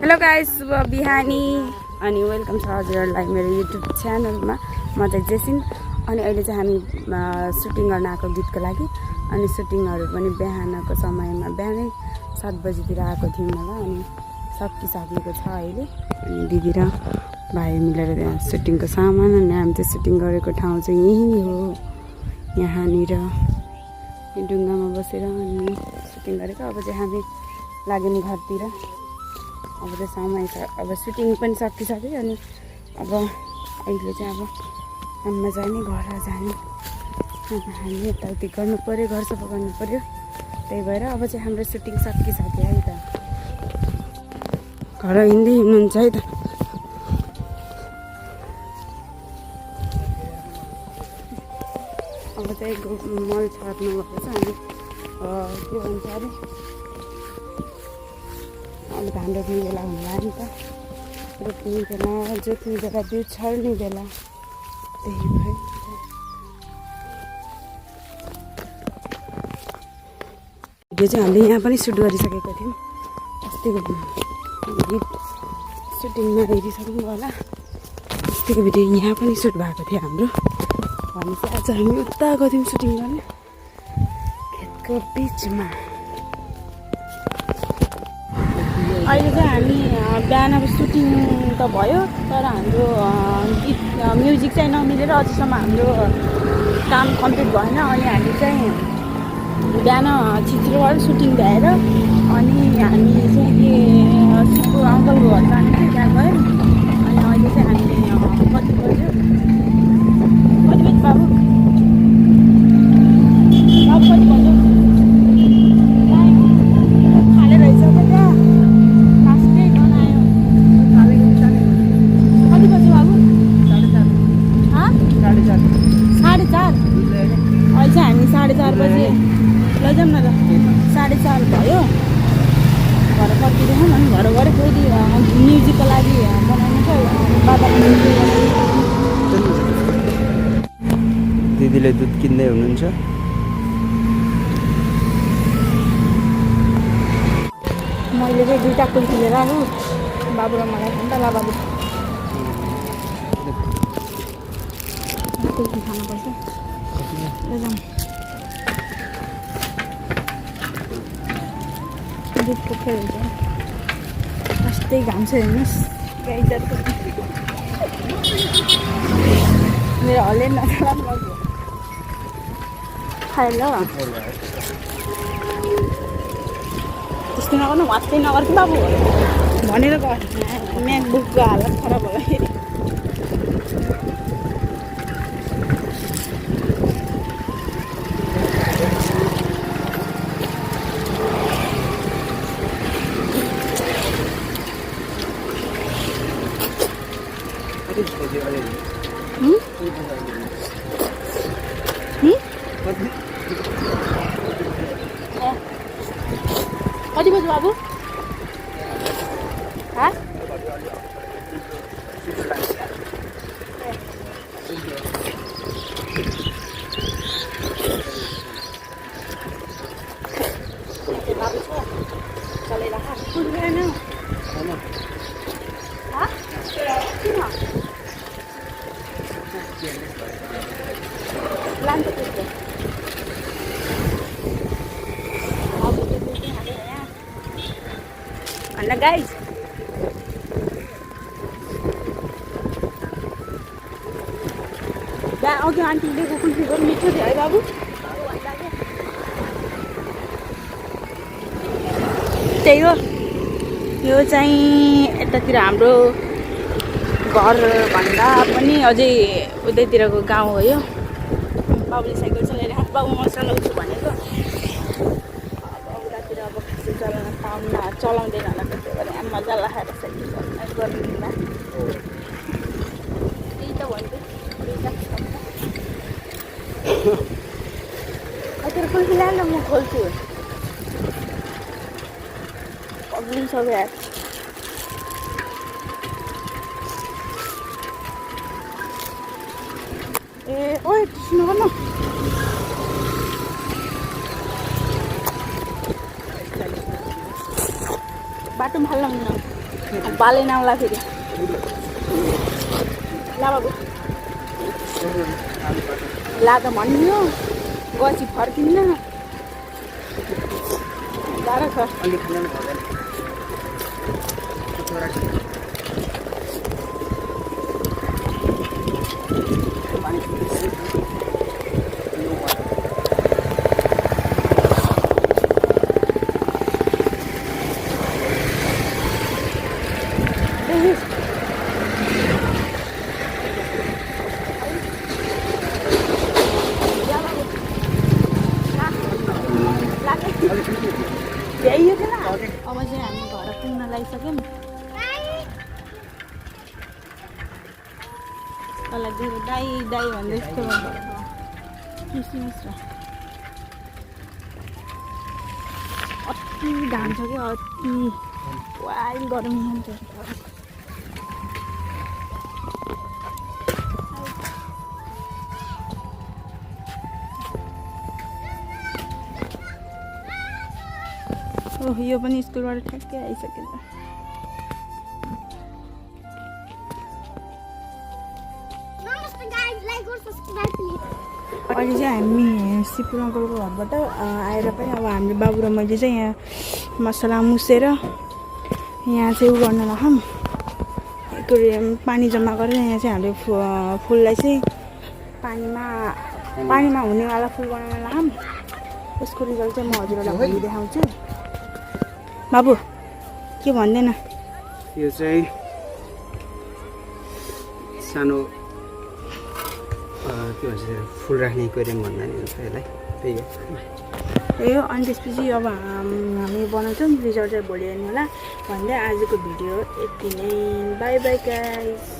Hello guys, शुभ बिहानी अनि वेलकम छ हजुरहरूलाई मेरो युट्युब च्यानलमा। म चाहिँ जेसिन अनि अहिले चाहिँ हामी सुटिङ गर्न आएको गीतको लागि। अनि सुटिङहरू पनि बिहानको समयमा बिहानै 7 बजीतिर आएको थियौँ होला। अनि सकिसकेको छ अहिले। अनि दिदी र भाइ मिलेर त्यहाँ सुटिङको सामान अनि हामी चाहिँ सुटिङ गरेको ठाउँ चाहिँ यहीँ हो। यहाँनिर ढुङ्गामा बसेर अनि सुटिङ गरेको। अब चाहिँ हामी लाग्यौँ घरतिर। अब त समय छ, अब सुटिङ पनि सकिसक्यो। अनि अब अहिले चाहिँ अब काममा जाने, घर जाने। अब हामी यताउति गर्नु पऱ्यो, घर सफा गर्नु पऱ्यो। त्यही भएर अब चाहिँ हाम्रो सुटिङ सकिसक्यो है त। घर हिँड्दै हुनुहुन्छ है त। अब चाहिँ मल छर्नुको छ। अनि के भन्छ अरे अब धान रोप्ने बेला होला नि त। रोप्ने बेला, जोत्ने बेला, बिउ छर्ने बेला। त्यही भएर भिडियो चाहिँ हामीले यहाँ पनि सुट गरिसकेको थियौँ। अस्तिको गीत सुटिङमा हेरिसक्नु होला। अस्तिको भिडियो यहाँ पनि सुट भएको थियो हाम्रो। भनेपछि आज हामी उता गएको थियौँ सुटिङ गर्ने, खेतको बिचमा। अहिले चाहिँ हामी बिहान अब सुटिङ त भयो, तर हाम्रो गीत म्युजिक चाहिँ नमिलेर अझैसम्म हाम्रो काम कम्प्लिट भएन। अनि हामी चाहिँ बिहान छिटो गरेर सुटिङ भ्याएर अनि हामी चाहिँ के सुको अङ्कलको घर जाने थियो, त्यहाँ गयौँ। अनि अहिले चाहिँ हामीले कति बज्यो बाबु? अब कति बज्यो? खाले रहेछ त त्यहाँ। लास्टै गनायो। कति बज्यो बाबु? 4:30। 4:30? अहिले चाहिँ हामी 4:30 बजे लैजाउँ न त। 4:30 भयो। घर फर्किँदैछौँ। अनि घर गएर फेरि म्युजिकको लागि बनाउनु छ। बाबा दिदीले दुध किन्दै हुनुहुन्छ। मैले चाहिँ 2टा कुल्फी लिएर आएको। बाबु र मलाई खान्छ। ल बाबु कुल्फी खानुपर्छ। लैजाउँ। दुधको फेरि हुन्छ। कस्तै घाम छ हेर्नुहोस्। गाइजहरूको मेरो हले नचला खाएर ल। त्यस्तो नगर्नु, वास्तै नगर कि बाबु भनेर गर। म्याकबुकको हालत खराब भयो फेरि। कति बज्यो बाबु? अन्ना गाइज बिहान अघि आन्टीले कुल्फी पनि मिठो थियो है बाबु? त्यही हो। यो चाहिँ यतातिर हाम्रो घरभन्दा पनि अझै उतैतिरको गाउँ हो यो। बाबुले साइकल चलाएर बाबु म चलाउँछु भनेको। अब उतातिर अब खासै चलाउन पाउन्न, चलाउँदैन होला। त्यसो गरे मजा लगाएर साइकल चलाउन गर्नुमा त्यही त भन्छु। कतिवटा कुल्फी ल्याएर म खोल्छु। पग्लिनु सक्यो यार। ए ओए त्यसो नगर्नु। बाटोमा फाल्नु बालै नआउला फेरि ला बाबु ला त भन्यो गएपछि फर्किन्न गाह्रो छ ल्याइयो क्या अब चाहिँ हामी घर पुग्न लागिसक्यौँ तँलाई दिएर दाई दाई भन्दै यस्तो किसमिस र अति घाम छ क्या अति वाइल गरम हुन्छ ओह यो पनि स्कुलबाट ठ्याक्कै आइसक्यो त अहिले चाहिँ हामी सिपु अङ्कलको घरबाट आएर पनि अब हामीले बाबु र मैले चाहिँ यहाँ मसला मुसेर यहाँ चाहिँ उ गर्न लगाऊँ पानी जम्मा गरेर यहाँ चाहिँ हामीले फुललाई चाहिँ पानीमा हुनेवाला फुल बनाउन लगाऊँ यसको रिजल्ट चाहिँ म हजुरहरूलाई भोलि देखाउँछु बाबु के भन्दैन यो चाहिँ सानो के भन्छ फुल राख्ने एक्वेरियम भन्दा नि हुन्छ यसलाई त्यही हो अनि त्यसपछि अब हामी बनाउँछौँ रिजल्ट चाहिँ भोलि हेर्नु होला भन्दै आजको भिडियो यति नै बाई बाई गाइस